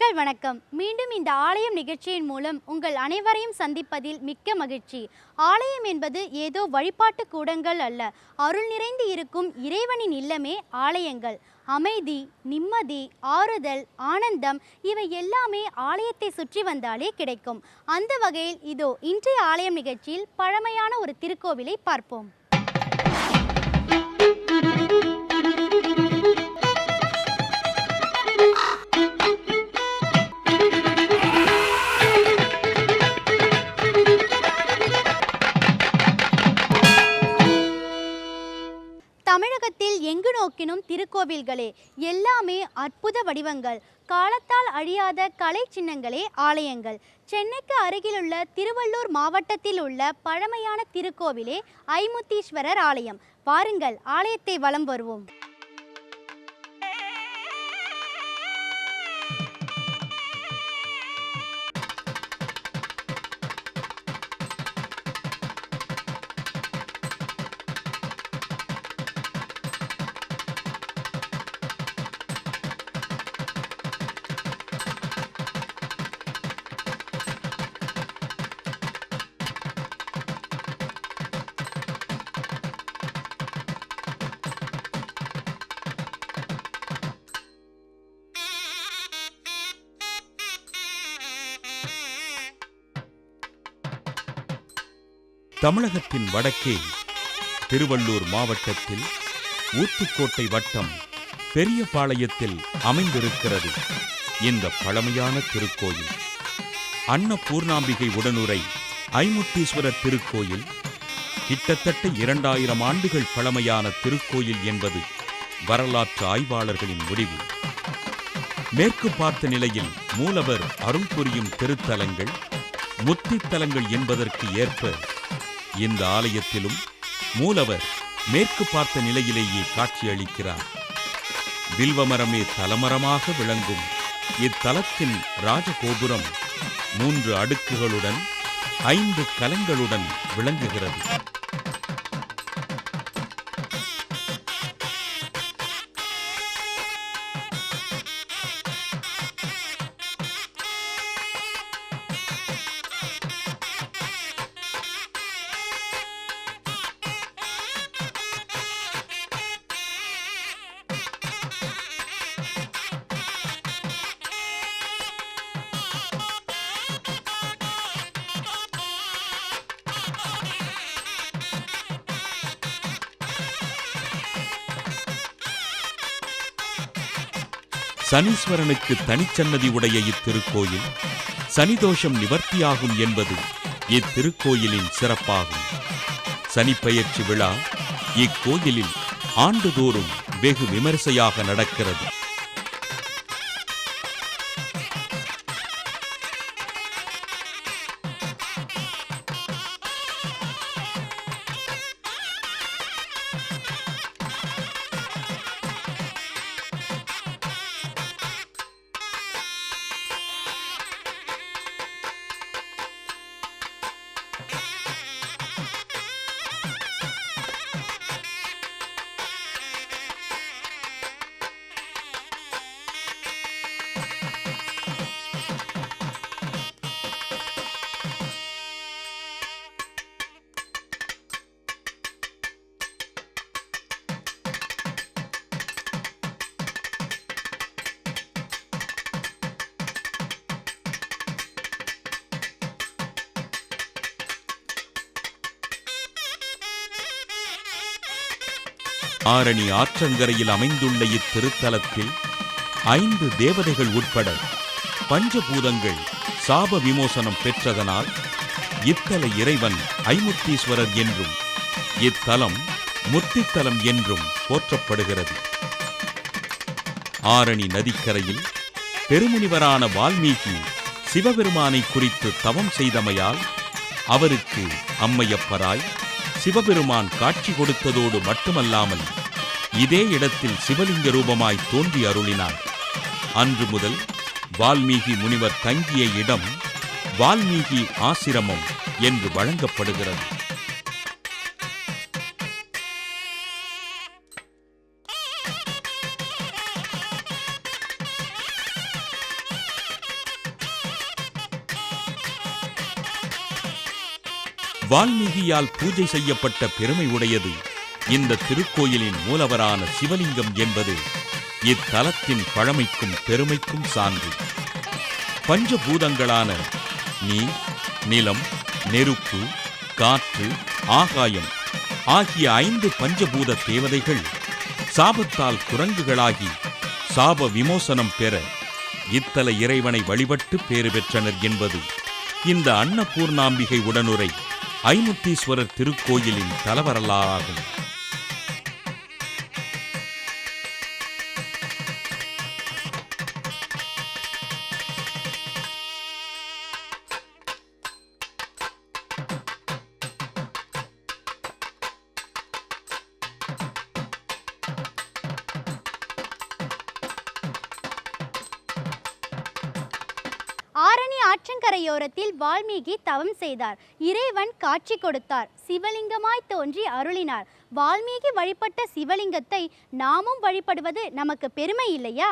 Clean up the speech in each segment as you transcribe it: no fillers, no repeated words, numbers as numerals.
நேயர்கள் வணக்கம். மீண்டும் இந்த ஆலயம் நிகழ்ச்சியின் மூலம் உங்கள் அனைவரையும் சந்திப்பதில் மிக்க மகிழ்ச்சி. ஆலயம் என்பது ஏதோ வழிபாட்டு கூடங்கள் அல்ல, அருள் நிறைந்து இருக்கும் இறைவனின் இல்லமே ஆலயங்கள். அமைதி, நிம்மதி, ஆறுதல், ஆனந்தம் இவை எல்லாமே ஆலயத்தை சுற்றி வந்தாலே கிடைக்கும். அந்த வகையில் இதோ இன்றைய ஆலயம் நிகழ்ச்சியில் பழமையான ஒரு திருக்கோவிலை பார்ப்போம். தமிழகத்தில் எங்கு நோக்கினும் திருக்கோவில்களே, எல்லாமே அற்புத வடிவங்கள், காலத்தால் அழியாத கலை சின்னங்களே ஆலயங்கள். சென்னைக்கு அருகிலுள்ள திருவள்ளூர் மாவட்டத்தில் உள்ள பழமையான திருக்கோவிலே ஐமுத்தீஸ்வரர் ஆலயம். வாருங்கள், ஆலயத்தை வலம் வருவோம். தமிழகத்தின் வடக்கே திருவள்ளூர் மாவட்டத்தில் ஊத்துக்கோட்டை வட்டம் பெரியபாளையத்தில் அமைந்திருக்கிறது இந்த பழமையான திருக்கோயில். அன்னபூர்ணாம்பிகை உடனுரை ஐமுத்தீஸ்வரர் திருக்கோயில் கிட்டத்தட்ட 2000 ஆண்டுகள் பழமையான திருக்கோயில் என்பது வரலாற்று ஆய்வாளர்களின் முடிவு. மேற்கு பார்த்த நிலையில் மூலவர் அருள் புரியும் திருத்தலங்கள் முத்தித்தலங்கள் என்பதற்கு ஏற்ப இந்த ஆலயத்திலும் மூலவர் மேற்கு பார்த்த நிலையிலேயே காட்சியளிக்கிறார். வில்வமரமே தலமரமாக விளங்கும் இத்தலத்தின் ராஜகோபுரம் 3 அடுக்குகளுடன் 5 கலங்களுடன் விளங்குகிறது. சனீஸ்வரனுக்கு தனிச்சன்னதி உடைய இத்திருக்கோயில் சனிதோஷம் நிவர்த்தியாகும் என்பது இத்திருக்கோயிலின் சிறப்பாகும். சனிப்பெயர்ச்சி விழா இக்கோயிலில் ஆண்டுதோறும் வெகு விமரிசையாக நடக்கிறது. ஆரணி ஆற்றங்கரையில் அமைந்துள்ள இத்திருத்தலத்தில் 5 தேவதைகள் உட்பட பஞ்சபூதங்கள் சாப விமோசனம் பெற்றதனால் இத்தல இறைவன் ஐமுத்தீஸ்வரர் என்றும் இத்தலம் முத்தித்தலம் என்றும் போற்றப்படுகிறது. ஆரணி நதிக்கரையில் பெருமுனிவரான வால்மீகி சிவபெருமானை குறித்து தவம் செய்தமையால் அவருக்கு அம்மையப்பராய் சிவபெருமான் காட்சி கொடுத்ததோடு மட்டுமல்லாமல் இதே இடத்தில் சிவலிங்க ரூபமாய் தோன்றி அருளினார். அன்று முதல் வால்மீகி முனிவர் தங்கிய இடம் வால்மீகி ஆசிரமம் என்று வழங்கப்படுகிறது. வால்மீகியால் பூஜை செய்யப்பட்ட பெருமை உடையது இந்த திருக்கோயிலின் மூலவரான சிவலிங்கம் என்பது இத்தலத்தின் பழமைக்கும் பெருமைக்கும் சான்று. பஞ்சபூதங்களான நீர், நிலம், நெருப்பு, காற்று, ஆகாயம் ஆகிய 5 பஞ்சபூத தேவதைகள் சாபத்தால் குரங்குகளாகி சாப விமோசனம் பெற இத்தல இறைவனை வழிபட்டு பேறு பெற்றனர் என்பது இந்த அன்னபூர்ணாம்பிகை உடனுரை ஐமுத்தீஸ்வரர் திருக்கோயிலின் தலவரலாறாகும். ஆரணி ஆற்றங்கரையோரத்தில் வால்மீகி தவம் செய்தார். இறைவன் காட்சி கொடுத்தார். சிவலிங்கமாய் தோன்றி அருளினார். வால்மீகி வழிபட்ட சிவலிங்கத்தை நாமும் வழிபடுவது நமக்கு பெருமை இல்லையா?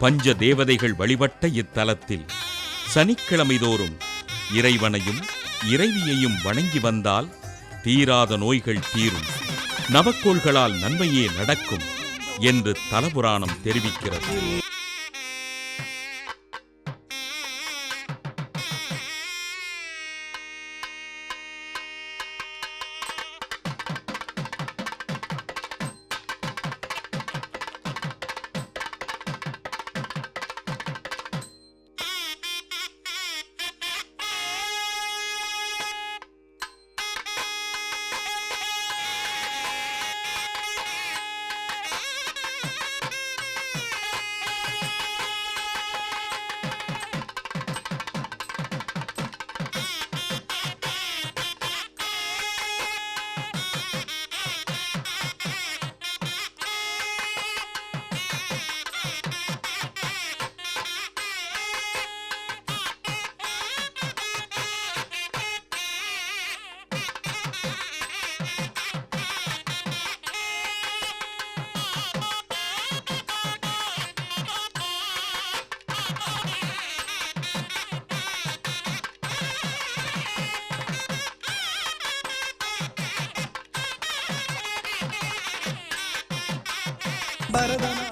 பஞ்ச தேவதைகள் வழிபட்ட இத்தலத்தில் சனிக்கிழமை தோறும் இறைவனையும் இறைவியையும் வணங்கி வந்தால் தீராத நோய்கள் தீரும், நவக்கோள்களால் நன்மையே நடக்கும் என்று தலபுராணம் தெரிவிக்கிறது.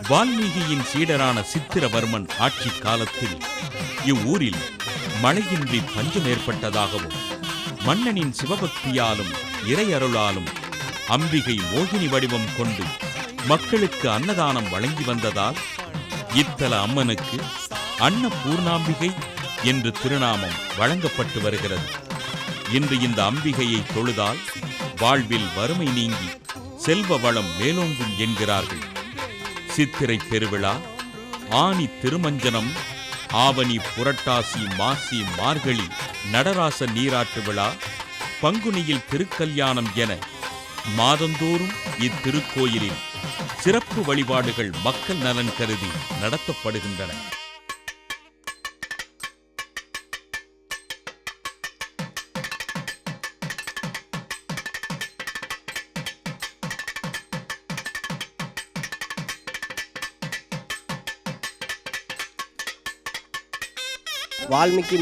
வால்மீகியின் சீடரான சித்திரவர்மன் ஆட்சி காலத்தில் இவ்வூரில் மழையின்றி பஞ்சம் ஏற்பட்டதாகவும் மன்னனின் சிவபக்தியாலும் இறையருளாலும் அம்பிகை மோகினி வடிவம் கொண்டு மக்களுக்கு அன்னதானம் வழங்கி வந்ததால் இத்தல அம்மனுக்கு அன்னபூர்ணாம்பிகை என்று திருநாமம் வழங்கப்பட்டு வருகிறது. இன்று இந்த அம்பிகையை தொழுதால் வாழ்வில் வறுமை நீங்கி செல்வ வளம் மேலோங்கும் என்கிறார்கள். சித்திரை பெருவிழா, ஆனி திருமஞ்சனம், ஆவணி புரட்டாசி மாசி மார்கழி நடராச நீராட்டு விழா, பங்குனியில் திருக்கல்யாணம் என மாதந்தோறும் இத்திருக்கோயிலில் சிறப்பு வழிபாடுகள் மக்கள் நலன் கருதி நடத்தப்படுகின்றன. வால்மீகி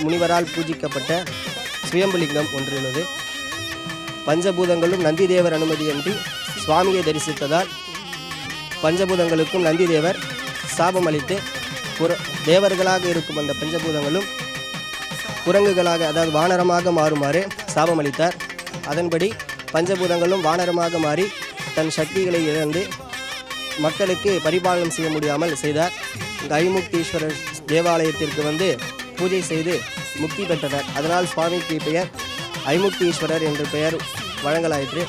முனிவரால் பூஜிக்கப்பட்ட சுயம்புலிங்கம் ஒன்று உள்ளது. பஞ்சபூதங்களும் நந்தி தேவர் அனுமதியின்றி சுவாமியை தரிசித்ததால் பஞ்சபூதங்களுக்கும் நந்தி தேவர் சாபம் அளித்து தேவர்களாக இருக்கும் அந்த பஞ்சபூதங்களும் குரங்குகளாக, அதாவது வானரமாக மாறுமாறு சாபம் அளித்தார். அதன்படி பஞ்சபூதங்களும் வானரமாக மாறி தன் சக்திகளை இழந்து மக்களுக்கு பரிபாலனம் செய்ய முடியாமல் செய்தார். இங்கே ஐமுக்தீஸ்வரர் தேவாலயத்திற்கு பூஜை செய்து முக்தி பெற்றனர். அதனால் சுவாமிக்கு பெயர் ஐமுக்தீஸ்வரர் என்று பெயர் வழங்கலாயிற்று.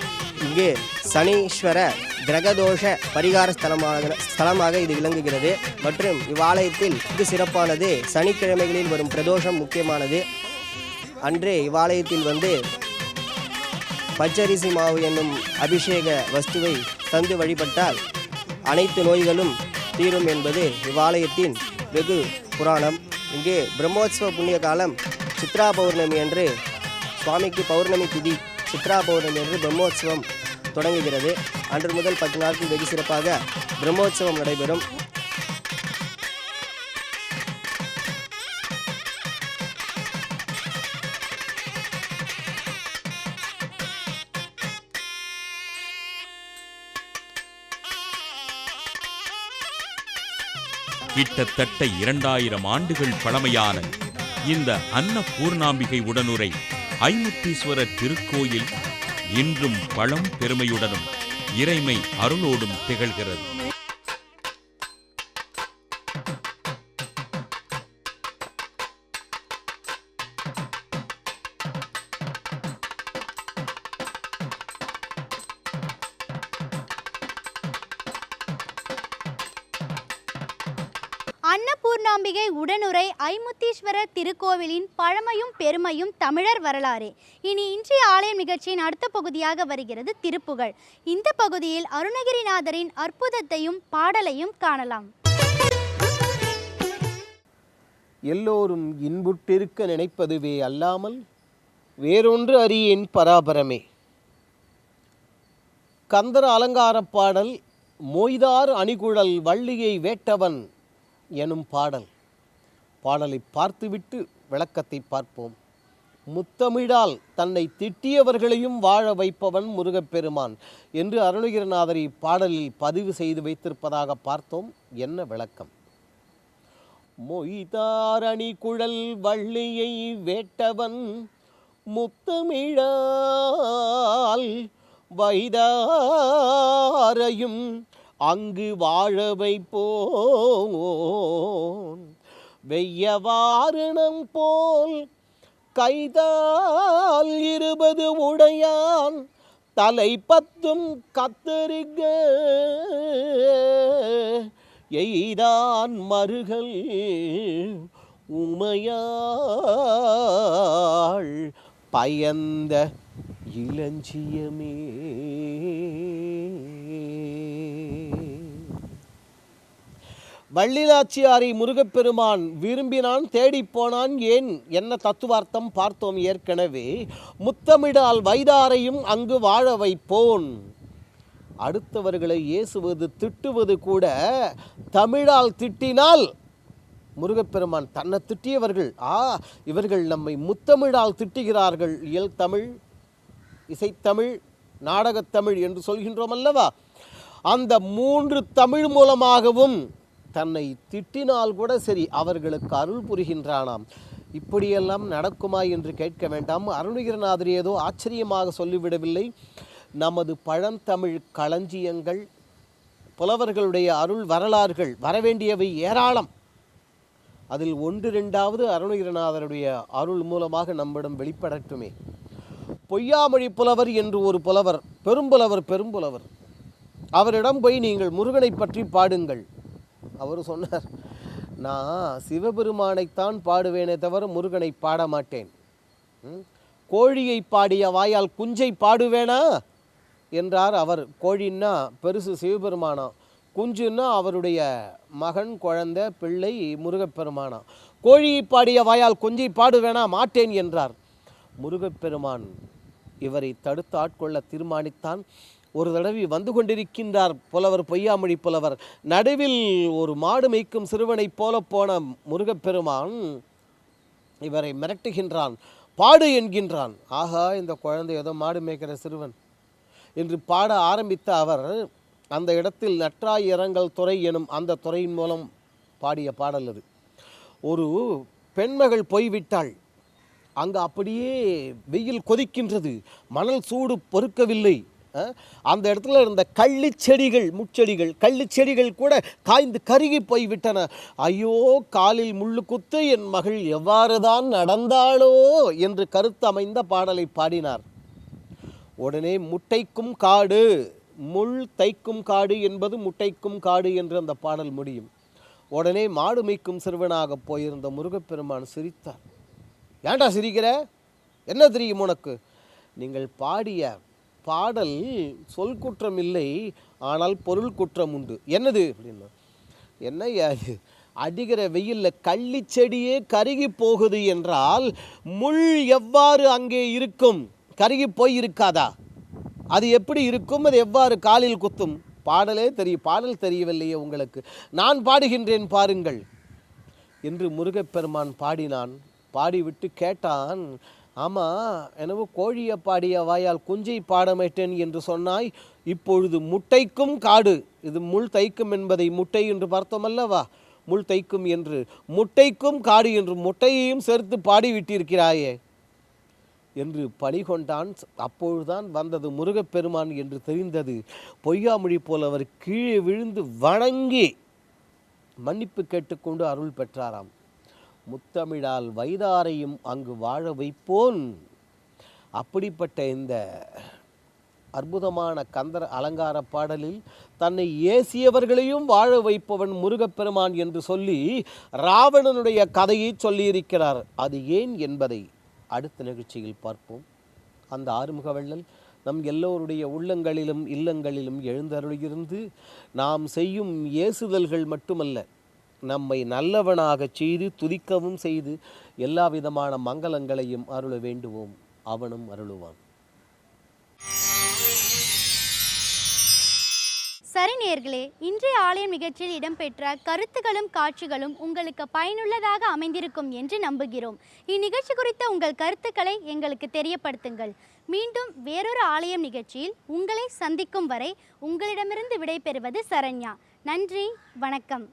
இங்கே சனீஸ்வர கிரகதோஷ பரிகார ஸ்தலமாக இது விளங்குகிறது. மற்றும் இவ்வாலயத்தில் இது சிறப்பானது சனிக்கிழமைகளில் வரும் பிரதோஷம் முக்கியமானது. அன்றே இவ்வாலயத்தில் பச்சரிசி மாவு என்னும் அபிஷேக வஸ்துவை தந்து வழிபட்டால் அனைத்து நோய்களும் தீரும் என்பது இவ்வாலயத்தின் வெகு புராணம். இங்கு பிரம்மோற்சவ புண்ணிய காலம் சித்ரா பௌர்ணமி அன்று சுவாமிக்கு பௌர்ணமி திதி சித்ரா பௌர்ணமி அன்று பிரம்மோற்சவம் தொடங்குகிறது. அன்று முதல் 10 நாட்கள் வெகு சிறப்பாக பிரம்மோற்சவம் நடைபெறும். கிட்டத்தட்ட 2000 ஆண்டுகள் பழமையான இந்த அன்னபூர்ணாம்பிகை உடனுரை ஐமுத்தீஸ்வரர் திருக்கோயில் இன்றும் பழம் பெருமையுடனும் இறைமை அருளோடும் திகழ்கிறது. அன்னபூர்ணாம்பிகை உடனுரை ஐமுத்தீஸ்வரர் திருக்கோவிலின் பழமையும் பெருமையும் தமிழர் வரலாறு. இனி இன்றைய ஆலயம் நிகழ்ச்சியின் அடுத்த பகுதியாக வருகிறது திருப்புகழ். இந்த பகுதியில் அருணகிரிநாதரின் அற்புதத்தையும் பாடலையும் காணலாம். எல்லோரும் இன்புற்றிருக்க நினைப்பதுவே அல்லாமல் வேறொன்று அறியேன் பராபரமே. கந்தர் அலங்கார பாடல் மொய்தார் அணிகுழல் வள்ளியை வேட்டவன் எனும் பாடலை பார்த்துவிட்டு விளக்கத்தை பார்ப்போம். முத்தமிழால் தன்னை திட்டியவர்களையும் வாழ வைப்பவன் முருகப்பெருமான் என்று அருணகிரிநாதர் இப்பாடலில் பதிவு செய்து வைத்திருப்பதாக பார்த்தோம். என்ன விளக்கம்? மொய்தாரணி குழல் வள்ளியை வேட்டவன் முத்தமிழால் வைதாரையும் அங்கு வாழ வைப்போன் வெய்யவாரணம் போல் கைதால் 20 உடையான் தலை 10 கத்தரிக எய்தான் மருகல் உமையாள் பயந்த இளஞ்சியமே. வள்ளிநாச்சியாரை முருகப்பெருமான் விரும்பினான், தேடிப்போனான். ஏன்? என்ன தத்துவார்த்தம் பார்த்தோம் ஏற்கனவே. முத்தமிழால் வைதாரையும் அங்கு வாழ வைப்போன். அடுத்தவர்களை ஏசுவது திட்டுவது கூட தமிழால் திட்டினால் முருகப்பெருமான் தன்னை திட்டியவர்கள் இவர்கள் நம்மை முத்தமிழால் திட்டுகிறார்கள். இயல் தமிழ், இசைத்தமிழ், நாடகத்தமிழ் என்று சொல்கின்றோம் அல்லவா? அந்த 3 தமிழ் மூலமாகவும் தன்னை திட்டினால் கூட சரி அவர்களுக்கு அருள் புரிகின்றானாம். இப்படியெல்லாம் நடக்குமா என்று கேட்க வேண்டாம். அருணகிரிநாதர் ஏதோ ஆச்சரியமாக சொல்லிவிடவில்லை. நமது பழந்தமிழ் களஞ்சியங்கள், புலவர்களுடைய அருள் வரலாறுகள் வரவேண்டியவை ஏராளம். அதில் 1-2வது அருணகிரிநாதருடைய அருள் மூலமாக நம்மிடம் வெளிப்படட்டுமே. பொய்யாமொழி புலவர் என்று ஒரு புலவர், பெரும்புலவர், அவரிடம் போய் நீங்கள் முருகனை பற்றி பாடுங்கள். அவர் சொன்னார், நான் சிவபெருமானைத்தான் பாடுவேனே தவிர முருகனை பாட மாட்டேன். கோழியை பாடிய வாயால் குஞ்சை பாடுவேனா என்றார் அவர். கோழின்னா பெருசு சிவபெருமானா, குஞ்சுன்னா அவருடைய மகன், குழந்தை, பிள்ளை முருகப்பெருமானா. கோழியை பாடிய வாயால் குஞ்சை பாடுவேனா, மாட்டேன் என்றார். முருகப்பெருமான் இவரை தடுத்து ஆட்கொள்ள தீர்மானித்தான். ஒரு தடவை வந்து கொண்டிருக்கின்றார் புலவர், பொய்யாமொழி புலவர். நடுவில் ஒரு மாடு மேய்க்கும் சிறுவனைப் போல போன முருகப்பெருமான் இவரை மிரட்டுகின்றான். பாடு என்கின்றான். ஆகா, இந்த குழந்தை ஏதோ மாடு மேய்க்கிற சிறுவன் என்று பாட ஆரம்பித்த அவர் அந்த இடத்தில் நற்றாய் இரங்கல் துறை எனும் அந்த துறையின் மூலம் பாடிய பாடல் அது. ஒரு பெண்மகள் போய்விட்டாள். அங்கே அப்படியே வெயில் கொதிக்கின்றது, மணல் சூடு பொறுக்கவில்லை. அந்த இடத்துல இருந்த கள்ளிச்செடிகள், முச்செடிகள், கள்ளிச்செடிகள் கூட காய்ந்து கருகி போய்விட்டன. ஐயோ, காலில் முள்ளு குத்து என் மகள் எவ்வாறு தான் நடந்தாளோ என்று கருத்து அமைந்த பாடலை பாடினார். உடனே முட்டைக்கும் காடு, முள் தைக்கும் காடு என்பது முட்டைக்கும் காடு என்று அந்த பாடல் முடியும். உடனே மாடு மேய்க்கும் சிறுவனாக போயிருந்த முருகப்பெருமான் சிரித்தார். ஏன்டா சிரிக்கிற? என்ன தெரியும் உனக்கு? நீங்கள் பாடிய பாடல் சொல் குற்றம் இல்லை, ஆனால் பொருள் குற்றம் உண்டு. என்னது அப்படின்னா, என்னையா அடிக்கிற வெயிலில் கள்ளி செடியே கருகி போகுது என்றால் முள் எவ்வாறு அங்கே இருக்கும்? கருகி போய் இருக்காதா? அது எப்படி இருக்கும்? அது எவ்வாறு காலில் குத்தும்? பாடலே தெரியும், பாடல் தெரியவில்லையே உங்களுக்கு, நான் பாடுகின்றேன் பாருங்கள் என்று முருகப்பெருமான் பாடினான். பாடிவிட்டு கேட்டான், ஆமாம், எனவே கோழியை பாடிய வாயால் குஞ்சை பாடமேட்டேன் என்று சொன்னாய், இப்பொழுது முட்டைக்கும் காடு, இது முள் தைக்கும் என்பதை முட்டை என்று பார்த்தோம் அல்லவா, முள் தைக்கும் என்று முட்டைக்கும் காடு என்று முட்டையையும் சேர்த்து பாடிவிட்டிருக்கிறாயே என்று பணி கொண்டான். அப்பொழுதுதான் வந்தது முருகப்பெருமான் என்று தெரிந்தது. பொய்யாமொழி போல் அவர் கீழே விழுந்து வணங்கி மன்னிப்பு கேட்டுக்கொண்டு அருள் பெற்றாராம். முத்தமிழால் வைதாரையும் அங்கு வாழ வைப்போன். அப்படிப்பட்ட இந்த அற்புதமான கந்தர் அலங்கார பாடலில் தன்னை ஏசியவர்களையும் வாழ வைப்பவன் முருகப்பெருமான் என்று சொல்லி ராவணனுடைய கதையை சொல்லியிருக்கிறார். அது ஏன் என்பதை அடுத்த நிகழ்ச்சியில் பார்ப்போம். அந்த ஆறுமுக வள்ளல் நம் எல்லோருடைய உள்ளங்களிலும் இல்லங்களிலும் எழுந்தருளியிருந்து நாம் செய்யும் ஏசுதல்கள் மட்டுமல்ல, நம்மை நல்லவனாக செய்து துதிக்கவும் செய்து எல்லா விதமான மங்களங்களையும் அருள வேண்டுவோம். அவனும் அருளுவான். சரி நேயர்களே, இன்றைய ஆலயம் நிகழ்ச்சியில் இடம்பெற்ற கருத்துகளும் காட்சிகளும் உங்களுக்கு பயனுள்ளதாக அமைந்திருக்கும் என்று நம்புகிறோம். இந்நிகழ்ச்சி குறித்த உங்கள் கருத்துக்களை எங்களுக்கு தெரியப்படுத்துங்கள். மீண்டும் வேறொரு ஆலயம் நிகழ்ச்சியில் உங்களை சந்திக்கும் வரை உங்களிடமிருந்து விடைபெறுவது சரண்யா. நன்றி, வணக்கம்.